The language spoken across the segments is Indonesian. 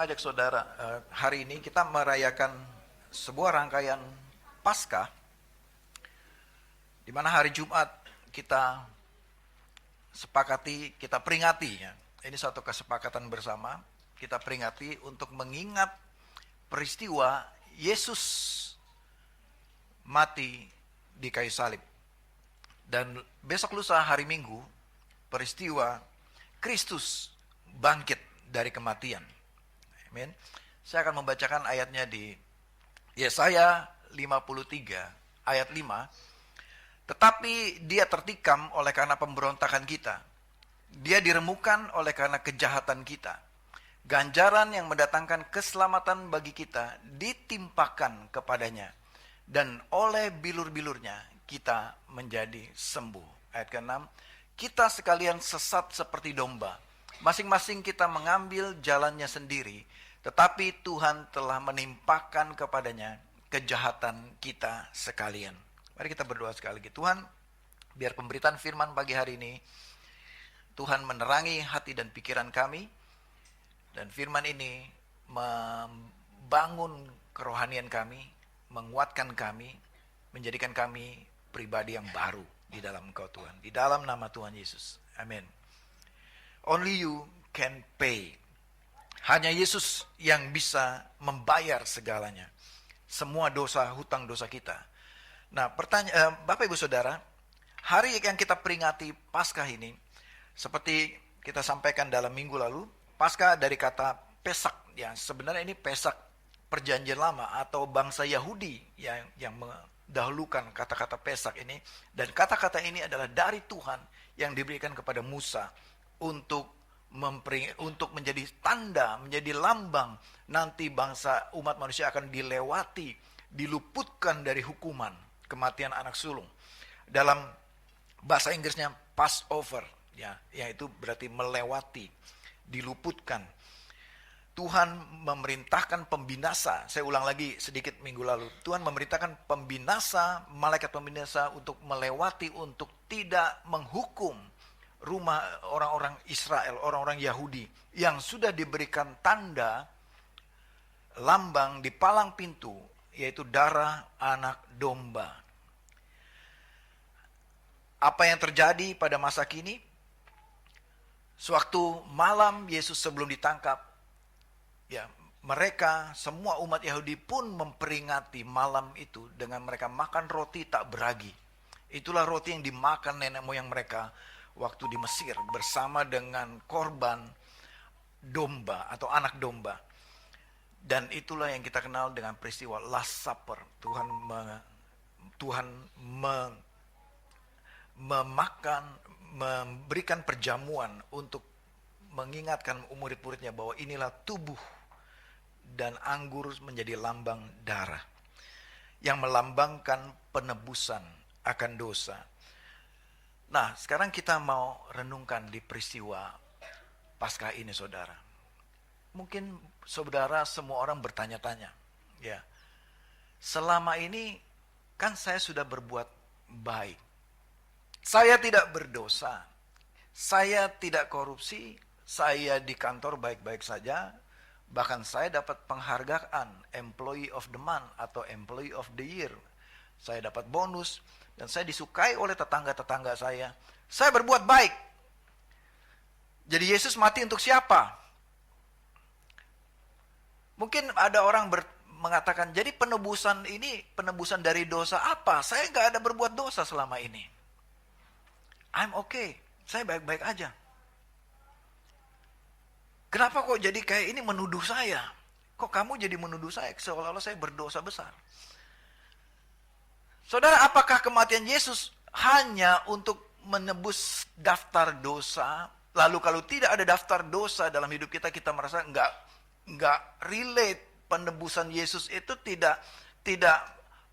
mengajak saudara, hari ini kita merayakan sebuah rangkaian Paskah, di mana hari Jumat kita sepakati, kita peringati ya. Ini satu kesepakatan bersama, kita peringati untuk mengingat peristiwa Yesus mati di kayu salib. Dan besok lusa hari Minggu, peristiwa Kristus bangkit dari kematian. Amin. Saya akan membacakan ayatnya di Yesaya 53 ayat 5. Tetapi dia tertikam oleh karena pemberontakan kita. Dia diremukan oleh karena kejahatan kita. Ganjaran yang mendatangkan keselamatan bagi kita ditimpakan kepadanya. Dan oleh bilur-bilurnya kita menjadi sembuh. Ayat ke-6. Kita sekalian sesat seperti domba. Masing-masing kita mengambil jalannya sendiri, tetapi Tuhan telah menimpakan kepadanya kejahatan kita sekalian. Mari kita berdoa sekali lagi. Tuhan, biar pemberitaan firman pagi hari ini, Tuhan menerangi hati dan pikiran kami, dan firman ini membangun kerohanian kami, menguatkan kami, menjadikan kami pribadi yang baru di dalam Engkau Tuhan. Di dalam nama Tuhan Yesus. Amin. Only you can pay. Hanya Yesus yang bisa membayar segalanya. Semua dosa, hutang dosa kita. Nah, Bapak Ibu Saudara, hari yang kita peringati Paskah ini, seperti kita sampaikan dalam minggu lalu, Paskah dari kata Pesak. Ya, sebenarnya ini Pesak Perjanjian Lama atau bangsa Yahudi yang mendahulukan kata-kata Pesak ini. Dan kata-kata ini adalah dari Tuhan yang diberikan kepada Musa untuk menjadi tanda, menjadi lambang nanti bangsa umat manusia akan dilewati, diluputkan dari hukuman kematian anak sulung. Dalam bahasa Inggrisnya Passover, ya, yaitu berarti melewati, diluputkan. Tuhan memerintahkan pembinasa. Saya ulang lagi sedikit minggu lalu. Tuhan memerintahkan pembinasa, malaikat pembinasa untuk melewati, untuk tidak menghukum rumah orang-orang Israel, orang-orang Yahudi yang sudah diberikan tanda lambang di palang pintu, yaitu darah anak domba. Apa yang terjadi pada masa kini? Sewaktu malam Yesus sebelum ditangkap, ya, mereka semua umat Yahudi pun memperingati malam itu dengan mereka makan roti tak beragi. Itulah roti yang dimakan nenek moyang mereka waktu di Mesir bersama dengan korban domba atau anak domba. Dan itulah yang kita kenal dengan peristiwa Last Supper. Tuhan memberikan perjamuan untuk mengingatkan murid-muridnya bahwa inilah tubuh dan anggur menjadi lambang darah yang melambangkan penebusan akan dosa. Nah, sekarang kita mau renungkan di peristiwa Paskah ini, saudara. Mungkin saudara semua orang bertanya-tanya, ya, selama ini kan saya sudah berbuat baik. Saya tidak berdosa. Saya tidak korupsi. Saya di kantor baik-baik saja. Bahkan saya dapat penghargaan Employee of the Month atau Employee of the Year. Saya dapat bonus. Dan saya disukai oleh tetangga-tetangga saya. Saya berbuat baik. Jadi Yesus mati untuk siapa? Mungkin ada orang mengatakan, jadi penebusan ini, penebusan dari dosa apa? Saya nggak ada berbuat dosa selama ini. I'm okay. Saya baik-baik aja. Kenapa kok jadi kayak ini menuduh saya? Kok kamu jadi menuduh saya? Seolah-olah saya berdosa besar. Saudara, apakah kematian Yesus hanya untuk menebus daftar dosa? Lalu kalau tidak ada daftar dosa dalam hidup kita, kita merasa nggak relate. Penebusan Yesus itu tidak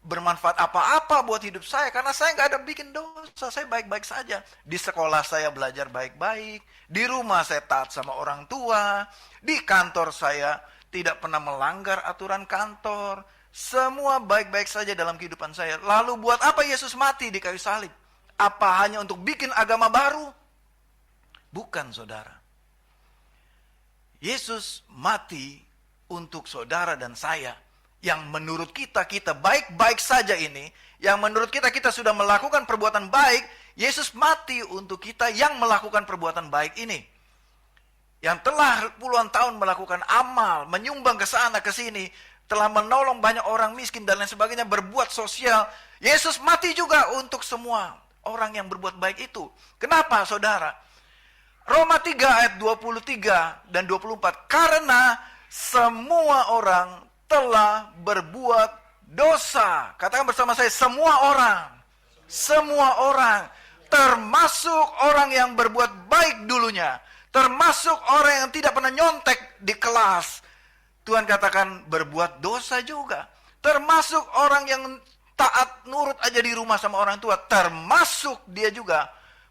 bermanfaat apa-apa buat hidup saya. Karena saya nggak ada bikin dosa, saya baik-baik saja. Di sekolah saya belajar baik-baik. Di rumah saya taat sama orang tua. Di kantor saya tidak pernah melanggar aturan kantor. Semua baik-baik saja dalam kehidupan saya. Lalu buat apa Yesus mati di kayu salib? Apa hanya untuk bikin agama baru? Bukan, saudara. Yesus mati untuk saudara dan saya, yang menurut kita baik-baik saja ini, yang menurut kita sudah melakukan perbuatan baik, Yesus mati untuk kita yang melakukan perbuatan baik ini. Yang telah puluhan tahun melakukan amal, menyumbang ke sana ke sini, telah menolong banyak orang miskin dan lain sebagainya, berbuat sosial. Yesus mati juga untuk semua orang yang berbuat baik itu. Kenapa, saudara? Roma 3 ayat 23 dan 24. Karena semua orang telah berbuat dosa. Katakan bersama saya, semua orang. Semua orang. Termasuk orang yang berbuat baik dulunya. Termasuk orang yang tidak pernah nyontek di kelas. Tuhan katakan berbuat dosa juga. Termasuk orang yang taat nurut aja di rumah sama orang tua. Termasuk dia juga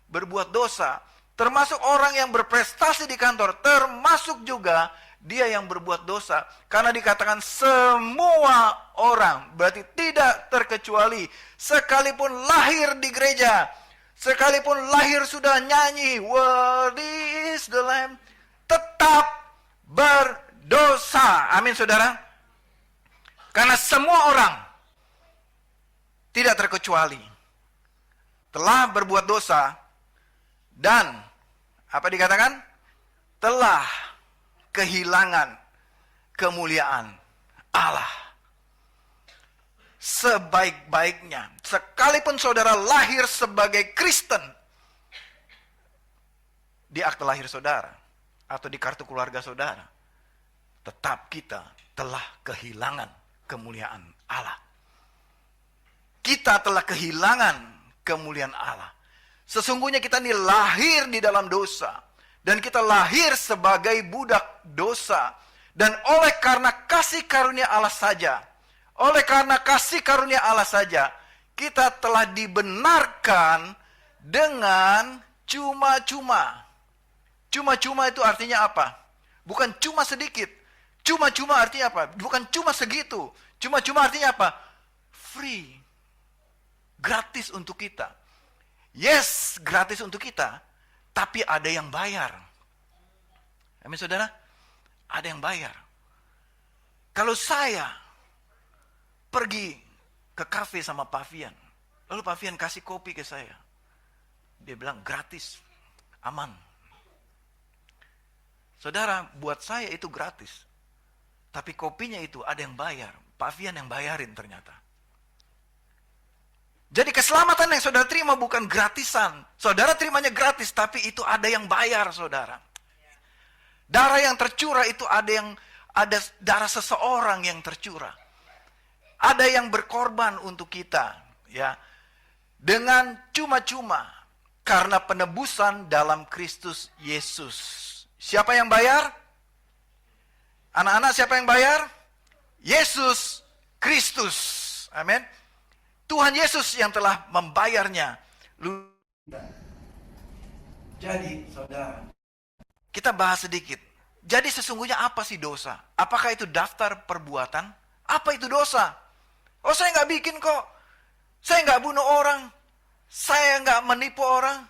berbuat dosa. Termasuk orang yang berprestasi di kantor. Termasuk juga dia yang berbuat dosa. Karena dikatakan semua orang. Berarti tidak terkecuali. Sekalipun lahir di gereja. Sekalipun lahir sudah nyanyi. Worthy is the Lamb. Tetap berdosa. Amin, saudara. Karena semua orang tidak terkecuali telah berbuat dosa. Dan apa dikatakan? Telah kehilangan kemuliaan Allah. Sebaik-baiknya, sekalipun saudara lahir sebagai Kristen, di akte lahir saudara, atau di kartu keluarga saudara, tetap kita telah kehilangan kemuliaan Allah. Kita telah kehilangan kemuliaan Allah. Sesungguhnya kita ini lahir di dalam dosa. Dan kita lahir sebagai budak dosa. Dan oleh karena kasih karunia Allah saja, kita telah dibenarkan dengan cuma-cuma. Cuma-cuma itu artinya apa? Bukan cuma sedikit. Cuma-cuma artinya apa? Bukan cuma segitu. Cuma-cuma artinya apa? Free. Gratis untuk kita. Yes, gratis untuk kita. Tapi ada yang bayar. Amin, saudara? Ada yang bayar. Kalau saya pergi ke kafe sama Pak Fian, lalu Pak Fian kasih kopi ke saya. Dia bilang gratis, aman. Saudara, buat saya itu gratis. Tapi kopinya itu ada yang bayar. Pak Fian yang bayarin ternyata. Jadi keselamatan yang saudara terima bukan gratisan. Saudara terimanya gratis, tapi itu ada yang bayar, saudara. Darah yang tercurah itu ada darah seseorang yang tercurah. Ada yang berkorban untuk kita, ya. Dengan cuma-cuma karena penebusan dalam Kristus Yesus. Siapa yang bayar? Anak-anak, siapa yang bayar? Yesus Kristus. Amin. Tuhan Yesus yang telah membayarnya. Jadi, saudara, kita bahas sedikit. Jadi sesungguhnya apa sih dosa? Apakah itu daftar perbuatan? Apa itu dosa? Oh, saya nggak bikin kok. Saya nggak bunuh orang. Saya nggak menipu orang.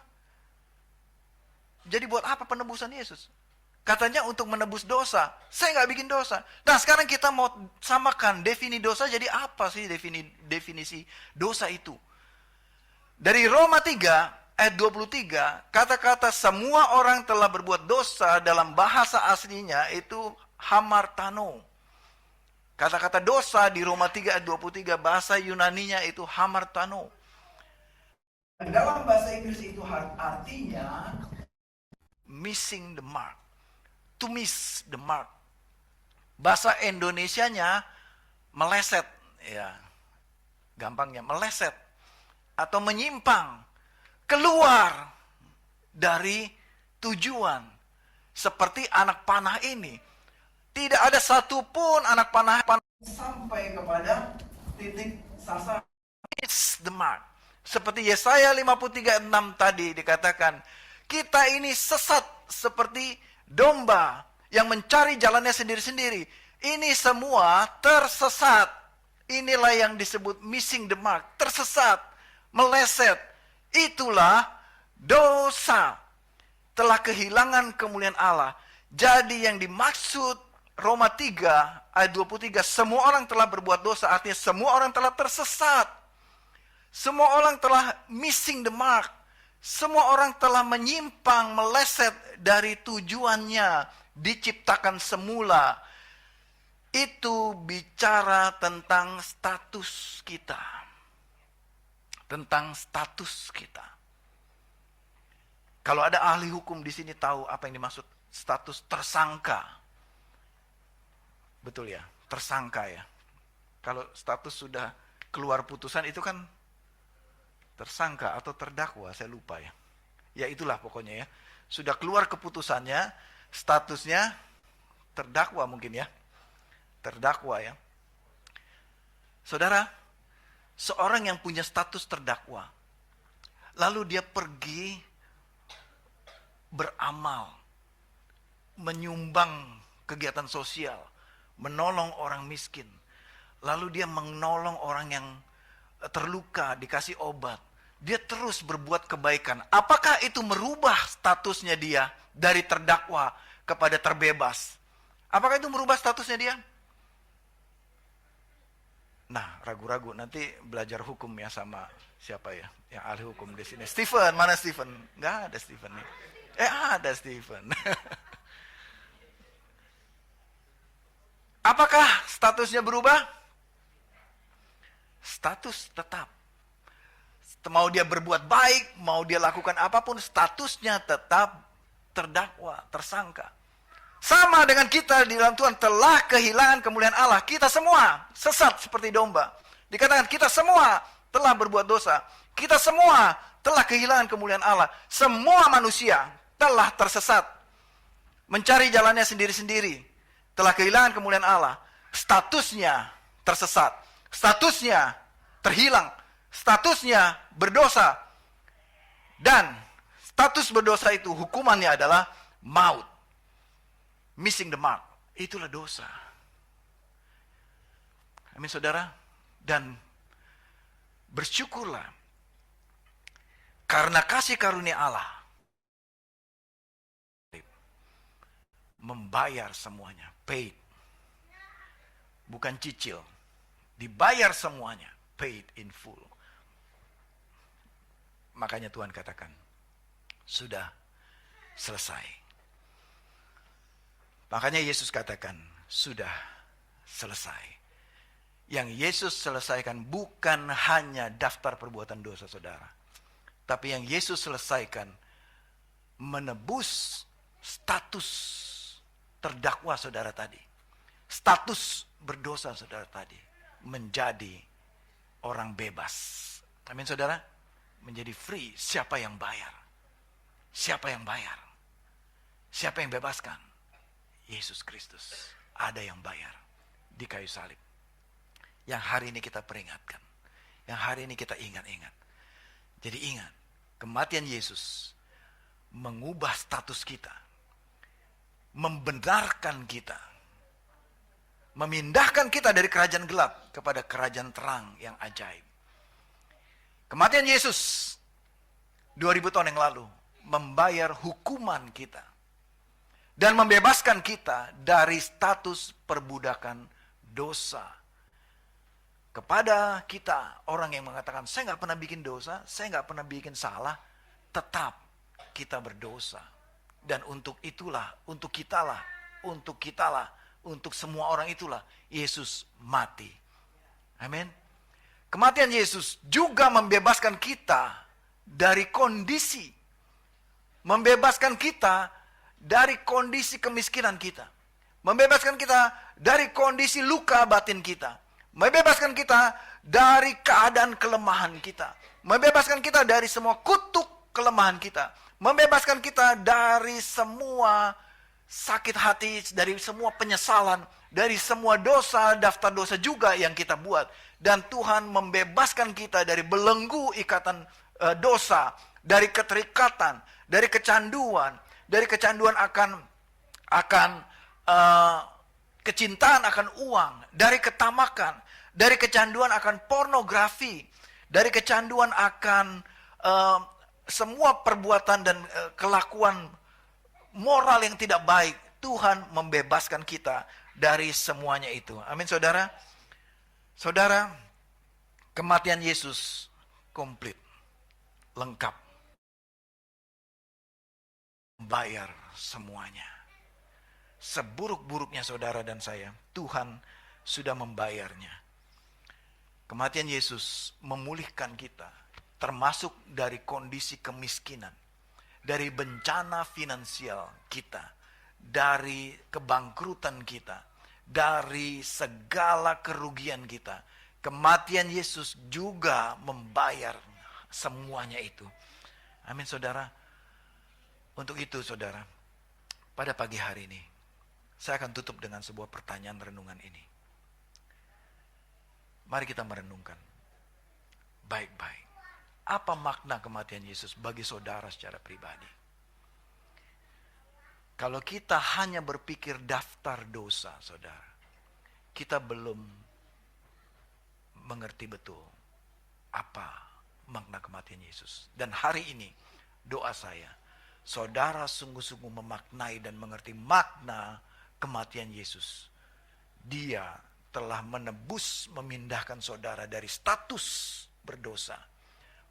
Jadi buat apa penebusan Yesus? Katanya untuk menebus dosa. Saya nggak bikin dosa. Nah, sekarang kita mau samakan definisi dosa. Jadi apa sih definisi dosa itu? Dari Roma 3 ayat 23, kata-kata semua orang telah berbuat dosa dalam bahasa aslinya itu hamartano. Kata-kata dosa di Roma 3 ayat 23, bahasa Yunaninya itu hamartano. Dalam bahasa Inggris itu artinya missing the mark. To miss the mark. Bahasa Indonesianya meleset, ya. Gampangnya meleset atau menyimpang, keluar dari tujuan. Seperti anak panah ini. Tidak ada satupun anak panah sampai kepada titik sasaran. Miss the mark. Seperti Yesaya 53:6 tadi dikatakan, kita ini sesat seperti domba yang mencari jalannya sendiri-sendiri. Ini semua tersesat. Inilah yang disebut missing the mark. Tersesat, meleset. Itulah dosa. Telah kehilangan kemuliaan Allah. Jadi yang dimaksud Roma 3 ayat 23, semua orang telah berbuat dosa, artinya semua orang telah tersesat. Semua orang telah missing the mark. Semua orang telah menyimpang, meleset dari tujuannya diciptakan semula. Itu bicara tentang status kita. Tentang status kita. Kalau ada ahli hukum di sini tahu apa yang dimaksud status tersangka. Betul ya, tersangka ya. Kalau status sudah keluar putusan itu kan tersangka atau terdakwa, saya lupa ya. Ya itulah pokoknya ya. Sudah keluar keputusannya, statusnya terdakwa mungkin ya. Terdakwa ya. Saudara, seorang yang punya status terdakwa, lalu dia pergi beramal, menyumbang kegiatan sosial, menolong orang miskin, lalu dia menolong orang yang terluka, dikasih obat, dia terus berbuat kebaikan. Apakah itu merubah statusnya dia dari terdakwa kepada terbebas? Apakah itu merubah statusnya dia? Nah, ragu-ragu, nanti belajar hukum ya sama siapa ya, yang ahli hukum di sini. Stephen, mana Stephen? Nggak ada Stephen nih. Ada Stephen. Apakah statusnya berubah? Status tetap. Mau dia berbuat baik, mau dia lakukan apapun, statusnya tetap terdakwa, tersangka. Sama dengan kita di dalam Tuhan telah kehilangan kemuliaan Allah. Kita semua sesat seperti domba. Dikatakan kita semua telah berbuat dosa. Kita semua telah kehilangan kemuliaan Allah. Semua manusia telah tersesat. Mencari jalannya sendiri-sendiri. Telah kehilangan kemuliaan Allah. Statusnya tersesat. Statusnya terhilang. Statusnya berdosa. Dan status berdosa itu hukumannya adalah maut. Missing the mark. Itulah dosa. Amin saudara. Dan bersyukurlah. Karena kasih karunia Allah. Membayar semuanya. Paid. Bukan cicil. Dibayar semuanya. Paid in full. Makanya Tuhan katakan. Sudah selesai. Makanya Yesus katakan. Sudah selesai. Yang Yesus selesaikan bukan hanya daftar perbuatan dosa saudara. Tapi yang Yesus selesaikan. Menebus status terdakwa saudara tadi. Status berdosa saudara tadi. Menjadi orang bebas. Amin saudara. Menjadi free. Siapa yang bayar? Siapa yang bayar? Siapa yang bebaskan? Yesus Kristus. Ada yang bayar. Di kayu salib. Yang hari ini kita peringatkan. Yang hari ini kita ingat-ingat. Jadi ingat. Kematian Yesus. Mengubah status kita. Membenarkan kita. Memindahkan kita dari kerajaan gelap kepada kerajaan terang yang ajaib. Kematian Yesus 2000 tahun yang lalu membayar hukuman kita dan membebaskan kita dari status perbudakan dosa. Kepada kita orang yang mengatakan saya nggak pernah bikin dosa, saya nggak pernah bikin salah, tetap kita berdosa. Dan untuk itulah, untuk kitalah, untuk semua orang itulah Yesus mati. Amin. Kematian Yesus juga membebaskan kita dari kondisi. Membebaskan kita dari kondisi kemiskinan kita. Membebaskan kita dari kondisi luka batin kita. Membebaskan kita dari keadaan kelemahan kita. Membebaskan kita dari semua kutuk kelemahan kita. Membebaskan kita dari semua sakit hati, dari semua penyesalan, dari semua dosa, daftar dosa juga yang kita buat. Dan Tuhan membebaskan kita dari belenggu ikatan dosa, dari keterikatan, dari kecanduan akan kecintaan akan uang, dari ketamakan, dari kecanduan akan pornografi, dari kecanduan akan semua perbuatan dan kelakuan moral yang tidak baik. Tuhan membebaskan kita dari semuanya itu. Amin saudara. Saudara, kematian Yesus komplit, lengkap, bayar semuanya. Seburuk-buruknya saudara dan saya, Tuhan sudah membayarnya. Kematian Yesus memulihkan kita, termasuk dari kondisi kemiskinan, dari bencana finansial kita, dari kebangkrutan kita, dari segala kerugian kita. Kematian Yesus juga membayar semuanya itu. Amin saudara. Untuk itu saudara, pada pagi hari ini, saya akan tutup dengan sebuah pertanyaan renungan ini. Mari kita merenungkan baik-baik. Apa makna kematian Yesus bagi saudara secara pribadi? Kalau kita hanya berpikir daftar dosa, saudara, kita belum mengerti betul apa makna kematian Yesus. Dan hari ini, doa saya, saudara sungguh-sungguh memaknai dan mengerti makna kematian Yesus. Dia telah menebus, memindahkan saudara dari status berdosa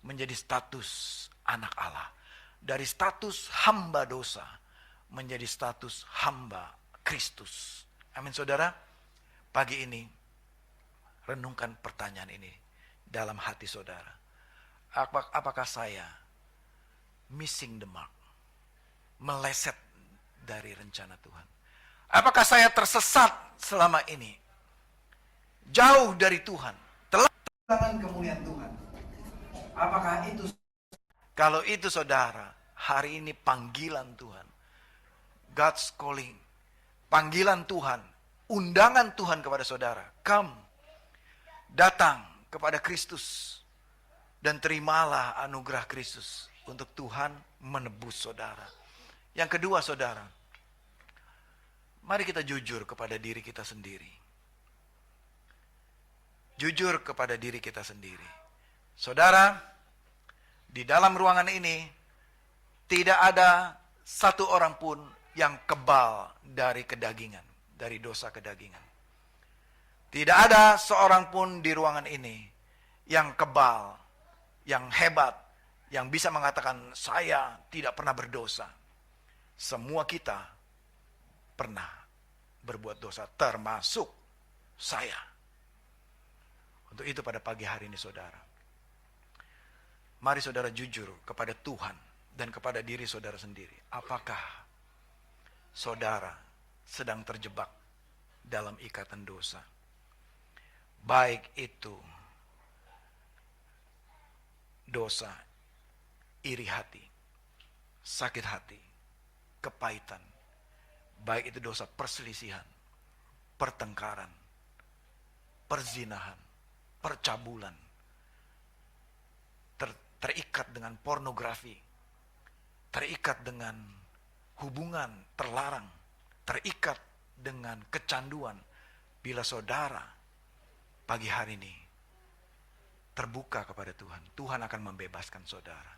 menjadi status anak Allah. Dari status hamba dosa menjadi status hamba Kristus. Amin saudara. Pagi ini renungkan pertanyaan ini dalam hati saudara. Apakah saya missing the mark? Meleset dari rencana Tuhan? Apakah saya tersesat selama ini? Jauh dari Tuhan, telah kehilangan kemuliaan Tuhan. Apakah itu? Kalau itu saudara, hari ini panggilan Tuhan. God's calling. Panggilan Tuhan. Undangan Tuhan kepada saudara. Come. Datang kepada Kristus. Dan terimalah anugerah Kristus. Untuk Tuhan menebus saudara. Yang kedua saudara. Mari kita jujur kepada diri kita sendiri. Jujur kepada diri kita sendiri. Saudara, di dalam ruangan ini tidak ada satu orang pun yang kebal dari kedagingan, dari dosa kedagingan. Tidak ada seorang pun di ruangan ini yang kebal, yang hebat, yang bisa mengatakan saya tidak pernah berdosa. Semua kita pernah berbuat dosa, termasuk saya. Untuk itu pada pagi hari ini saudara, mari saudara jujur kepada Tuhan dan kepada diri saudara sendiri. Apakah saudara sedang terjebak dalam ikatan dosa? Baik itu dosa iri hati, sakit hati, kepahitan. Baik itu dosa perselisihan, pertengkaran, perzinahan, percabulan, terikat dengan pornografi, terikat dengan hubungan terlarang, terikat dengan kecanduan. Bila saudara pagi hari ini terbuka kepada Tuhan, Tuhan akan membebaskan saudara.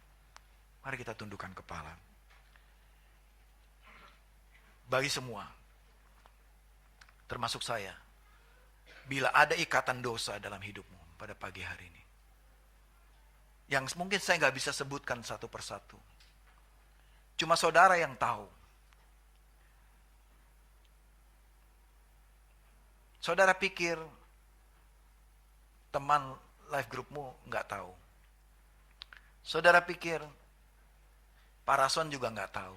Mari kita tundukkan kepala. Bagi semua, termasuk saya, bila ada ikatan dosa dalam hidupmu pada pagi hari ini, yang mungkin saya nggak bisa sebutkan satu persatu, cuma saudara yang tahu. Saudara pikir teman life groupmu nggak tahu. Saudara pikir Pak Rason juga nggak tahu.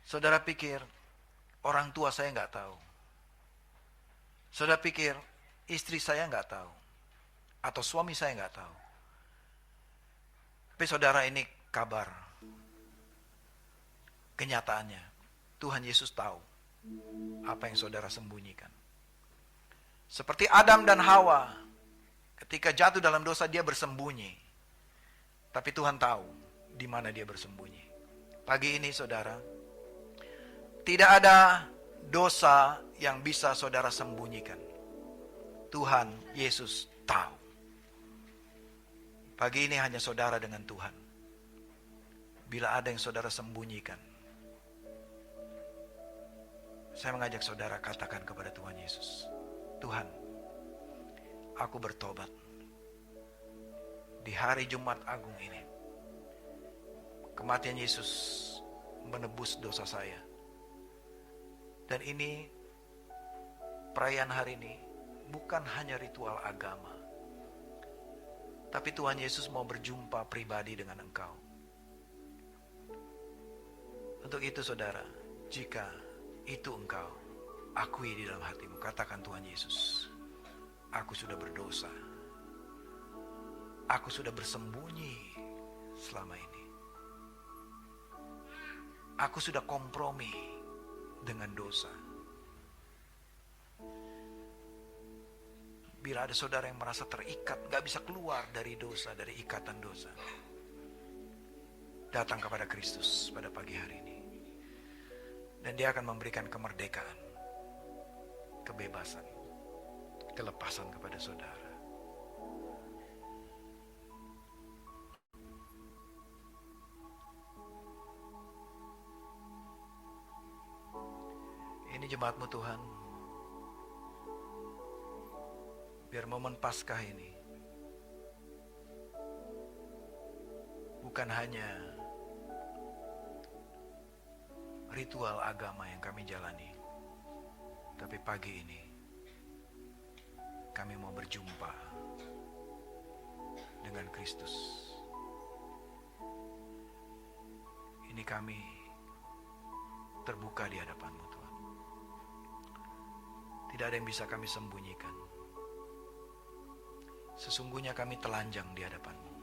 Saudara pikir orang tua saya nggak tahu. Saudara pikir istri saya nggak tahu, atau suami saya nggak tahu. Tapi saudara, ini kabar. Kenyataannya, Tuhan Yesus tahu apa yang saudara sembunyikan. Seperti Adam dan Hawa, ketika jatuh dalam dosa dia bersembunyi. Tapi Tuhan tahu di mana dia bersembunyi. Pagi ini saudara, tidak ada dosa yang bisa saudara sembunyikan. Tuhan Yesus tahu. Pagi ini hanya saudara dengan Tuhan. Bila ada yang saudara sembunyikan, Saya mengajak saudara katakan kepada Tuhan Yesus, Tuhan, aku bertobat. Di hari Jumat Agung ini, kematian Yesus menebus dosa saya. Dan ini, perayaan hari ini, bukan hanya ritual agama. Tapi Tuhan Yesus mau berjumpa pribadi dengan engkau. Untuk itu saudara, jika itu engkau akui di dalam hatimu, katakan, Tuhan Yesus, aku sudah berdosa. Aku sudah bersembunyi selama ini. Aku sudah kompromi dengan dosa. Bila ada saudara yang merasa terikat, gak bisa keluar dari dosa, dari ikatan dosa, datang kepada Kristus pada pagi hari ini. Dan Dia akan memberikan kemerdekaan, kebebasan, kelepasan kepada saudara. Ini jemaat-Mu Tuhan. Biar momen Paskah ini bukan hanya ritual agama yang kami jalani, tapi pagi ini kami mau berjumpa dengan Kristus. Ini kami terbuka di hadapan-Mu Tuhan. Tidak ada yang bisa kami sembunyikan. Sesungguhnya kami telanjang di hadapan-Mu.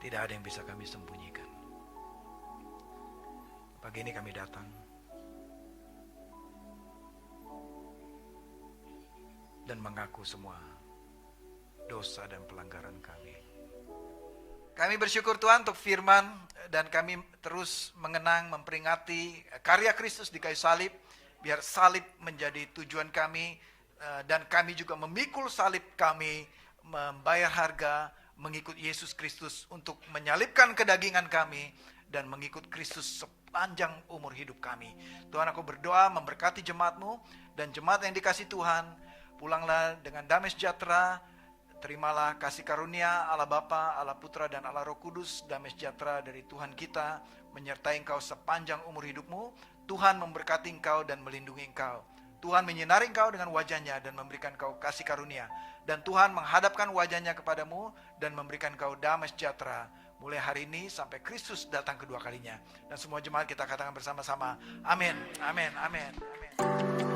Tidak ada yang bisa kami sembunyikan. Pagi ini kami datang dan mengaku semua dosa dan pelanggaran kami. Kami bersyukur Tuhan untuk firman, dan kami terus mengenang, memperingati karya Kristus di kayu salib. Biar salib menjadi tujuan kami, dan kami juga memikul salib kami, membayar harga, mengikut Yesus Kristus untuk menyalibkan kedagingan kami dan mengikut Kristus sepanjang umur hidup kami. Tuhan, aku berdoa memberkati jemaat-Mu dan jemaat yang dikasih Tuhan. Pulanglah dengan damai sejahtera. Terimalah kasih karunia Allah Bapa, Allah Putra, dan Allah Roh Kudus. Damai sejahtera dari Tuhan kita menyertai engkau sepanjang umur hidupmu. Tuhan memberkati engkau dan melindungi engkau. Tuhan menyinari engkau dengan wajahnya dan memberikan engkau kasih karunia. Dan Tuhan menghadapkan wajahnya kepadamu dan memberikan engkau damai sejahtera mulai hari ini sampai Kristus datang kedua kalinya. Dan semua jemaat kita katakan bersama-sama, amin, amin, amin, amin.